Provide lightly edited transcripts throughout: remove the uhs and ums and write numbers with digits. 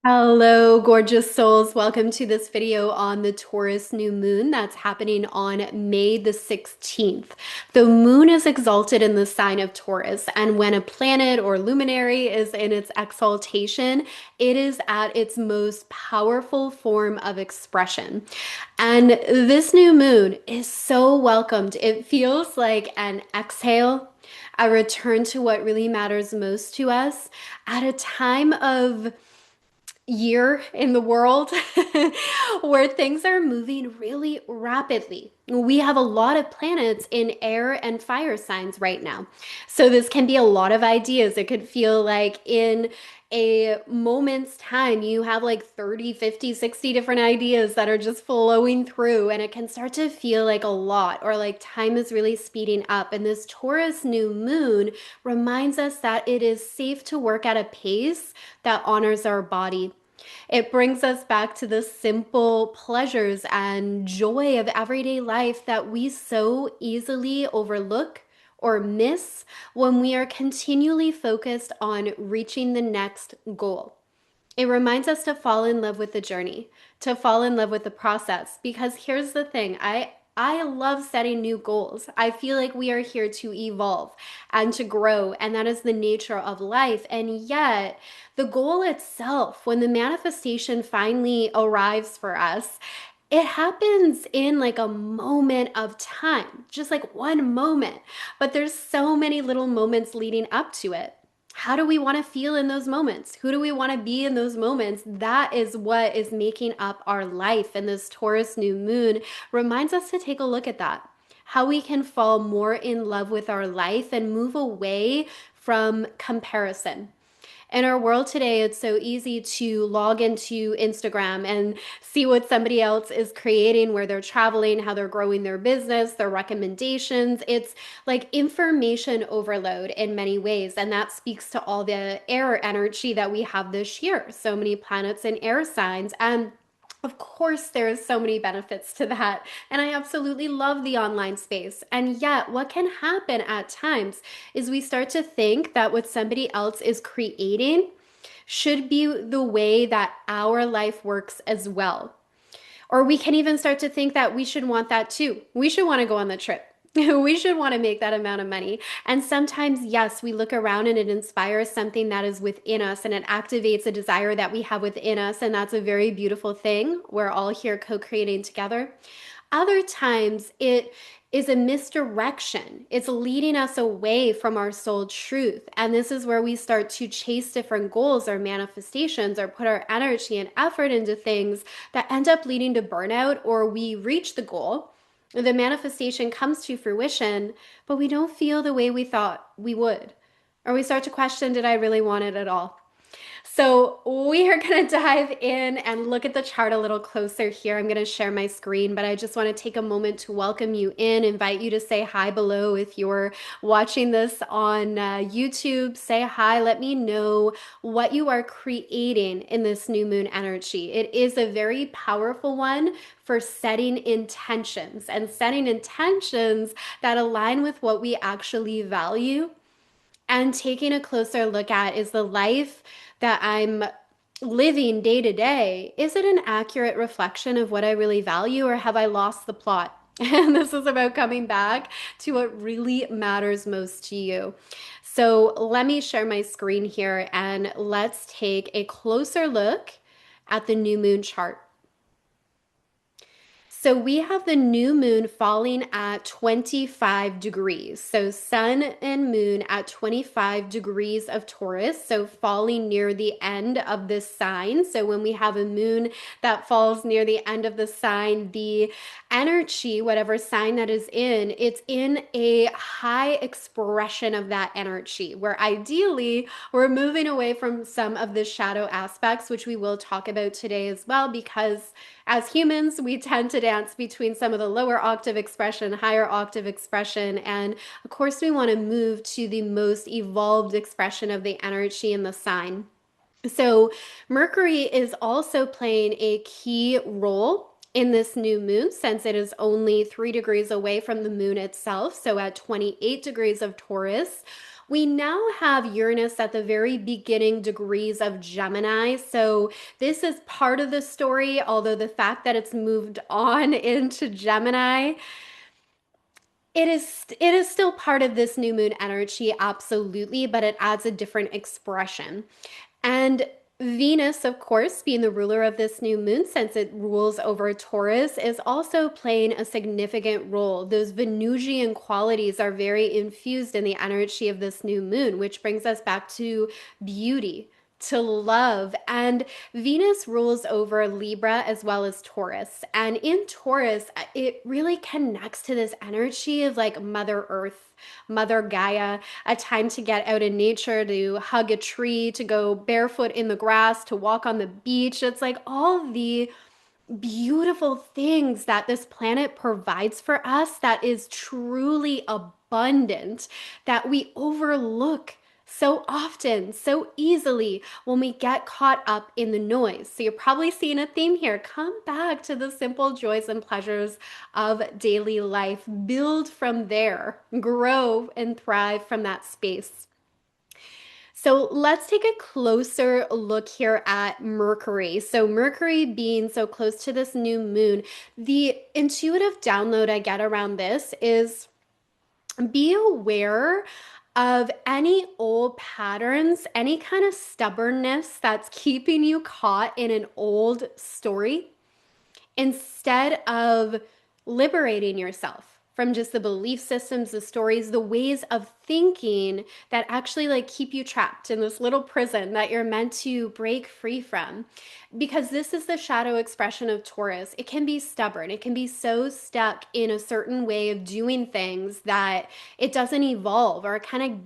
Hello, gorgeous souls. Welcome to this video on the Taurus New Moon that's happening on May the 16th. The moon is exalted in the sign of Taurus, and when a planet or luminary is in its exaltation, it is at its most powerful form of expression. And this new moon is so welcomed. It feels like an exhale, a return to what really matters most to us at a time of year in the world where things are moving really rapidly. We have a lot of planets in air and fire signs right now. So this can be a lot of ideas. It could feel like in a moment's time, you have like 30, 50, 60 different ideas that are just flowing through, and it can start to feel like a lot or like time is really speeding up. And this Taurus new moon reminds us that it is safe to work at a pace that honors our body. It brings us back to the simple pleasures and joy of everyday life that we so easily overlook or miss when we are continually focused on reaching the next goal. It reminds us to fall in love with the journey, to fall in love with the process. Because here's the thing, I love setting new goals. I feel like we are here to evolve and to grow, and that is the nature of life. And yet, the goal itself, when the manifestation finally arrives for us, it happens in like a moment of time, just like one moment. But there's so many little moments leading up to it. How do we want to feel in those moments? Who do we want to be in those moments? That is what is making up our life. And this Taurus new moon reminds us to take a look at that. How we can fall more in love with our life and move away from comparison. In our world today, it's so easy to log into Instagram and see what somebody else is creating, where they're traveling, how they're growing their business, their recommendations. It's like information overload in many ways. And that speaks to all the air energy that we have this year. So many planets in air signs. And of course, there's so many benefits to that. And I absolutely love the online space. And yet, what can happen at times is we start to think that what somebody else is creating should be the way that our life works as well. Or we can even start to think that we should want that too. We should want to go on the trip. We should want to make that amount of money. And sometimes, yes, we look around and it inspires something that is within us and it activates a desire that we have within us. And that's a very beautiful thing. We're all here co creating together. Other times, it is a misdirection. It's leading us away from our soul truth. And this is where we start to chase different goals or manifestations or put our energy and effort into things that end up leading to burnout, or we reach the goal. The manifestation comes to fruition, but we don't feel the way we thought we would. Or we start to question, did I really want it at all? So we are going to dive in and look at the chart a little closer here. I'm going to share my screen, but I just want to take a moment to welcome you in, invite you to say hi below. If you're watching this on YouTube, say hi. Let me know what you are creating in this new moon energy. It is a very powerful one for setting intentions and setting intentions that align with what we actually value, and taking a closer look at, is the life that I'm living day to day, is it an accurate reflection of what I really value, or have I lost the plot? And this is about coming back to what really matters most to you. So let me share my screen here and let's take a closer look at the new moon chart. So we have the new moon falling at 25 degrees. So sun and moon at 25 degrees of Taurus. So falling near the end of this sign. So when we have a moon that falls near the end of the sign, the energy, whatever sign that is in, it's in a high expression of that energy, where ideally we're moving away from some of the shadow aspects, which we will talk about today as well, because as humans, we tend to dance between some of the lower octave expression, higher octave expression, and of course we want to move to the most evolved expression of the energy in the sign. So Mercury is also playing a key role in this new moon, since it is only 3 degrees away from the moon itself. So at 28 degrees of Taurus, We now have Uranus at the very beginning degrees of Gemini. So this is part of the story, although the fact that it's moved on into Gemini, it is still part of this new moon energy, absolutely, but it adds a different expression. And Venus, of course, being the ruler of this new moon, since it rules over Taurus, is also playing a significant role. Those Venusian qualities are very infused in the energy of this new moon, which brings us back to beauty, to love. And Venus rules over Libra as well as Taurus. And in Taurus, it really connects to this energy of like Mother Earth, Mother Gaia, a time to get out in nature, to hug a tree, to go barefoot in the grass, to walk on the beach. It's like all the beautiful things that this planet provides for us that is truly abundant that we overlook so often, so easily when we get caught up in the noise. So you're probably seeing a theme here. Come back to the simple joys and pleasures of daily life. Build from there, grow and thrive from that space. So let's take a closer look here at Mercury. So, Mercury being so close to this new moon, the intuitive download I get around this is be aware of any old patterns, any kind of stubbornness that's keeping you caught in an old story instead of liberating yourself from just the belief systems, the stories, the ways of thinking that actually like keep you trapped in this little prison that you're meant to break free from. Because this is the shadow expression of Taurus. It can be stubborn. It can be so stuck in a certain way of doing things that it doesn't evolve or kind of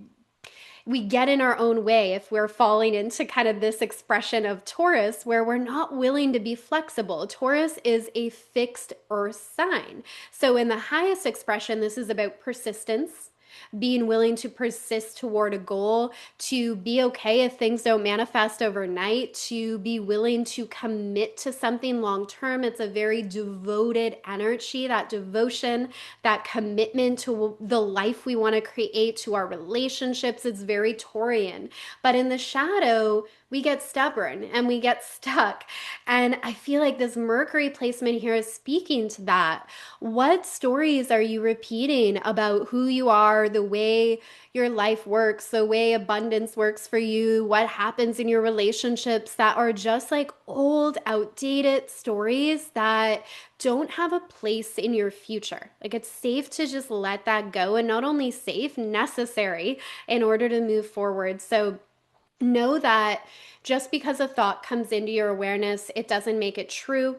we get in our own way if we're falling into kind of this expression of Taurus where we're not willing to be flexible. Taurus is a fixed earth sign. So, in the highest expression, this is about persistence, being willing to persist toward a goal, to be okay if things don't manifest overnight, to be willing to commit to something long term. It's a very devoted energy, that devotion, that commitment to the life we want to create, to our relationships. It's very Taurian. But in the shadow, we get stubborn and we get stuck. And I feel like this Mercury placement here is speaking to that. What stories are you repeating about who you are, the way your life works, the way abundance works for you, what happens in your relationships that are just like old, outdated stories that don't have a place in your future? Like it's safe to just let that go, and not only safe, necessary in order to move forward. So know that just because a thought comes into your awareness, it doesn't make it true.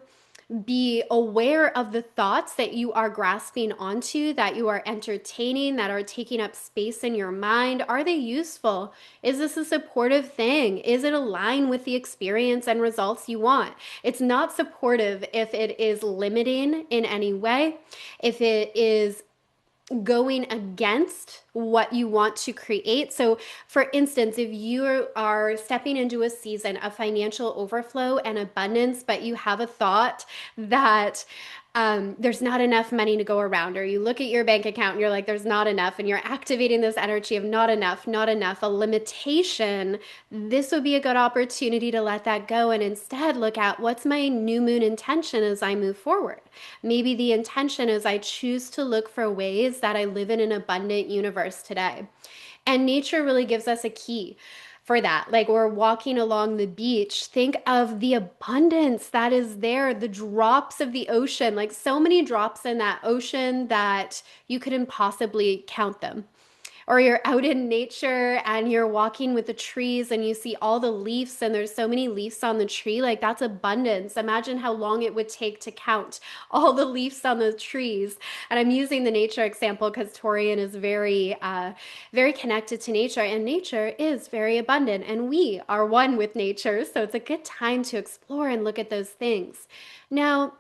Be aware of the thoughts that you are grasping onto, that you are entertaining, that are taking up space in your mind. Are they useful? Is this a supportive thing? Is it aligned with the experience and results you want? It's not supportive if it is limiting in any way, if it is going against what you want to create. So, for instance, if you are stepping into a season of financial overflow and abundance, but you have a thought that there's not enough money to go around, or you look at your bank account and you're like, there's not enough, and you're activating this energy of not enough, not enough, a limitation, this would be a good opportunity to let that go and instead look at what's my new moon intention as I move forward. Maybe the intention is I choose to look for ways that I live in an abundant universe today. And nature really gives us a key for that. Like we're walking along the beach, think of the abundance that is there, the drops of the ocean, like so many drops in that ocean that you couldn't possibly count them. Or you're out in nature and you're walking with the trees and you see all the leaves and there's so many leaves on the tree, like that's abundance. Imagine how long it would take to count all the leaves on the trees. And I'm using the nature example because Torian is very connected to nature, and nature is very abundant and we are one with nature. So it's a good time to explore and look at those things. Now,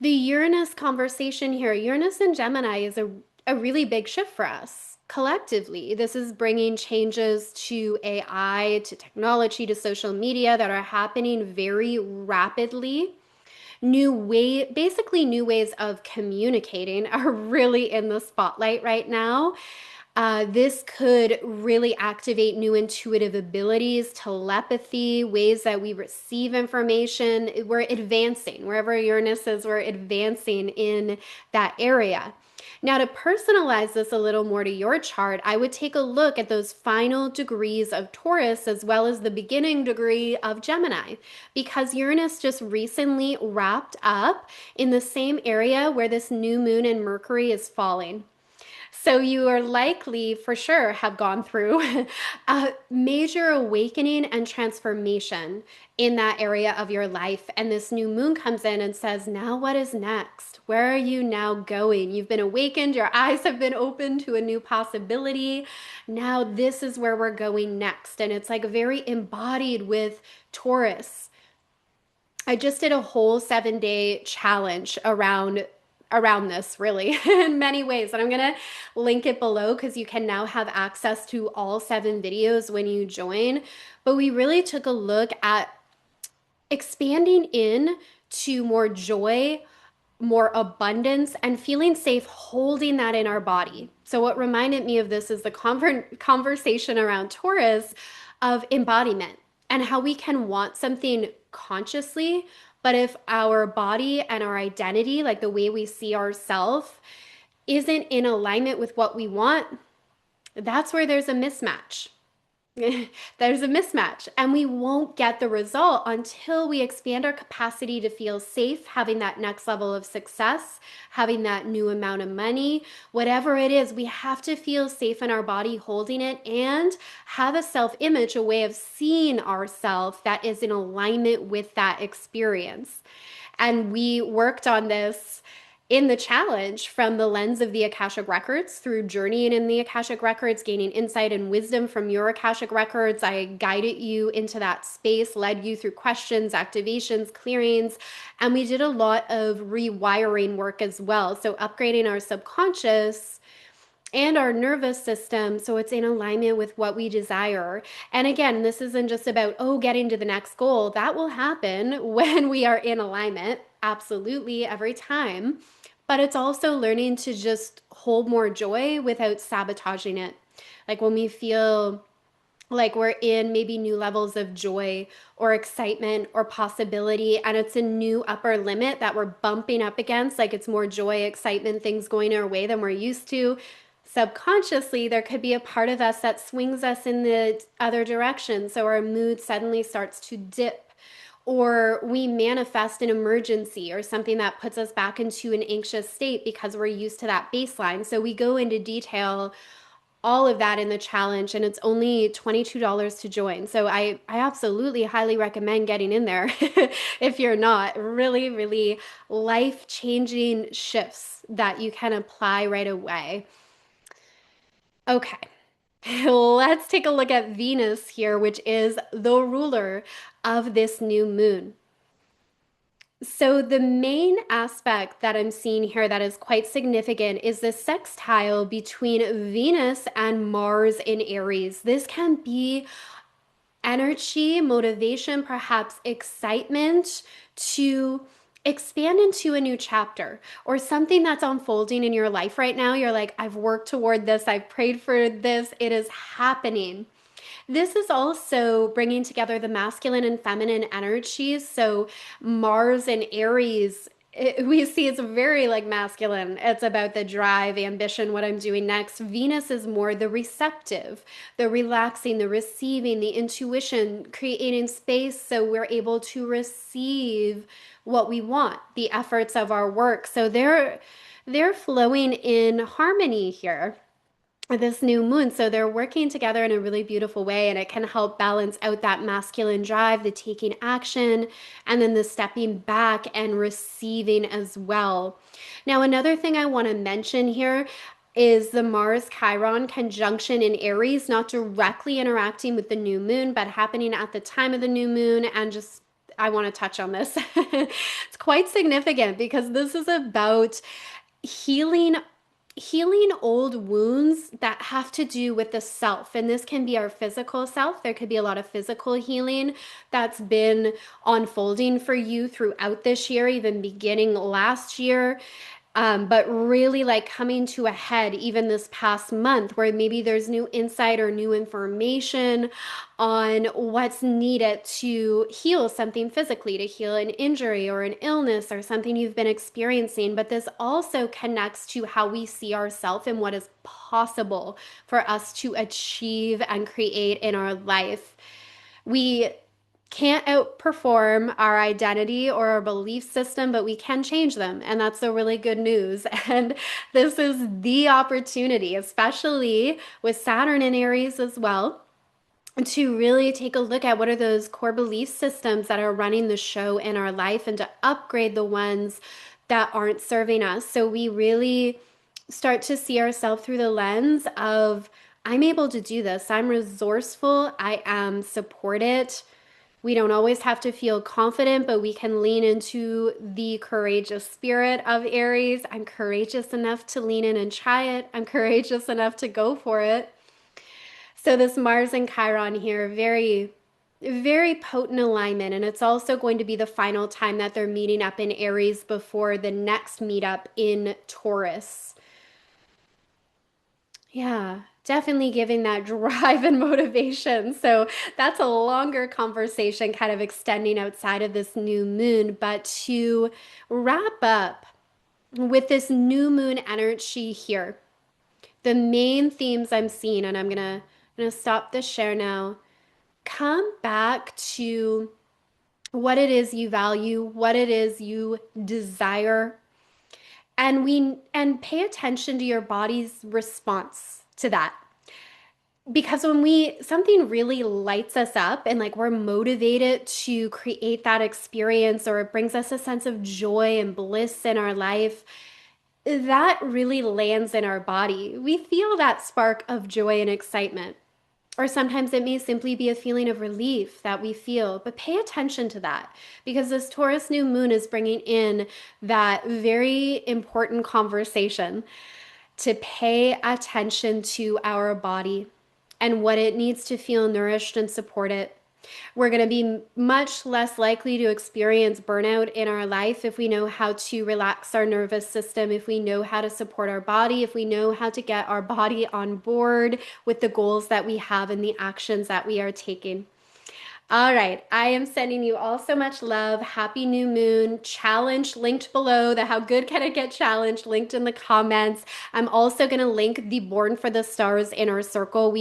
the Uranus conversation here, Uranus and Gemini is a really big shift for us collectively. This is bringing changes to AI, to technology, to social media that are happening very rapidly. Basically new ways of communicating are really in the spotlight right now. This could really activate new intuitive abilities, telepathy, ways that we receive information. We're advancing. Wherever Uranus is, we're advancing in that area. Now, to personalize this a little more to your chart, I would take a look at those final degrees of Taurus as well as the beginning degree of Gemini, because Uranus just recently wrapped up in the same area where this new moon and Mercury is falling. So you are likely, for sure, have gone through a major awakening and transformation in that area of your life. And this new moon comes in and says, now what is next? Where are you now going? You've been awakened, your eyes have been opened to a new possibility. Now this is where we're going next. And it's like very embodied with Taurus. I just did a whole 7 day challenge around this really in many ways, and I'm gonna link it below because you can now have access to all 7 videos when you join. But we really took a look at expanding in to more joy, more abundance, and feeling safe holding that in our body. So, what reminded me of this is the conversation around Taurus of embodiment and how we can want something consciously, but if our body and our identity, like the way we see ourselves, isn't in alignment with what we want, that's where there's a mismatch. There's a mismatch, and we won't get the result until we expand our capacity to feel safe, having that next level of success, having that new amount of money, whatever it is. We have to feel safe in our body holding it and have a self-image, a way of seeing ourselves that is in alignment with that experience. And we worked on this in the challenge from the lens of the Akashic Records, through journeying in the Akashic Records, gaining insight and wisdom from your Akashic Records. I guided you into that space, led you through questions, activations, clearings, and we did a lot of rewiring work as well. So upgrading our subconscious and our nervous system so it's in alignment with what we desire. And again, this isn't just about, oh, getting to the next goal. That will happen when we are in alignment, absolutely, every time. But it's also learning to just hold more joy without sabotaging it. Like when we feel like we're in maybe new levels of joy or excitement or possibility, and it's a new upper limit that we're bumping up against, like it's more joy, excitement, things going our way than we're used to. Subconsciously, there could be a part of us that swings us in the other direction, so our mood suddenly starts to dip, or we manifest an emergency or something that puts us back into an anxious state because we're used to that baseline. So we go into detail all of that in the challenge, and it's only $22 to join. So I absolutely highly recommend getting in there if you're not. Really, really life-changing shifts that you can apply right away. Okay. Let's take a look at Venus here, which is the ruler of this new moon. So, the main aspect that I'm seeing here that is quite significant is the sextile between Venus and Mars in Aries. This can be energy, motivation, perhaps excitement to expand into a new chapter or something that's unfolding in your life right now. You're like, I've worked toward this, I've prayed for this, it is happening. This is also bringing together the masculine and feminine energies. So Mars and Aries, we see it's very like masculine. It's about the drive, ambition, what I'm doing next. Venus is more the receptive, the relaxing, the receiving, the intuition, creating space so we're able to receive what we want, the efforts of our work. So they're flowing in harmony here, this new moon. So they're working together in a really beautiful way, and it can help balance out that masculine drive, the taking action, and then the stepping back and receiving as well. Now, another thing I want to mention here is the Mars Chiron conjunction in Aries, not directly interacting with the new moon, but happening at the time of the new moon. And just I want to touch on this. It's quite significant because this is about healing old wounds that have to do with the self. And this can be our physical self. There could be a lot of physical healing that's been unfolding for you throughout this year, even beginning last year. But really like coming to a head even this past month where maybe there's new insight or new information on what's needed to heal something physically, to heal an injury or an illness or something you've been experiencing. But this also connects to how we see ourselves and what is possible for us to achieve and create in our life. We can't outperform our identity or our belief system, but we can change them. And that's the really good news. And this is the opportunity, especially with Saturn in Aries as well, to really take a look at what are those core belief systems that are running the show in our life and to upgrade the ones that aren't serving us. So we really start to see ourselves through the lens of, I'm able to do this. I'm resourceful. I am supported. We don't always have to feel confident, but we can lean into the courageous spirit of Aries. I'm courageous enough to lean in and try it. I'm courageous enough to go for it. So this Mars and Chiron here, very, very potent alignment. And it's also going to be the final time that they're meeting up in Aries before the next meetup in Taurus. Yeah, definitely giving that drive and motivation. So that's a longer conversation, kind of extending outside of this new moon. But to wrap up with this new moon energy here, the main themes I'm seeing, and I'm gonna stop the share now. Come back to what it is you value, what it is you desire, and pay attention to your body's response to that. Because when we something really lights us up and like we're motivated to create that experience or it brings us a sense of joy and bliss in our life, that really lands in our body. We feel that spark of joy and excitement. Or sometimes it may simply be a feeling of relief that we feel, but pay attention to that because this Taurus new moon is bringing in that very important conversation to pay attention to our body and what it needs to feel nourished and supported. We're going to be much less likely to experience burnout in our life if we know how to relax our nervous system, if we know how to support our body, if we know how to get our body on board with the goals that we have and the actions that we are taking. All right, I am sending you all so much love. Happy new moon. Challenge linked below. The How Good Can It Get challenge linked in the comments. I'm also going to link the Born for the Stars inner circle.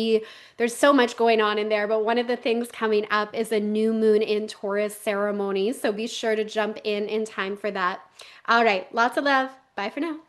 There's so much going on in there, but one of the things coming up is a new moon in Taurus ceremony. So be sure to jump in time for that. All right, lots of love. Bye for now.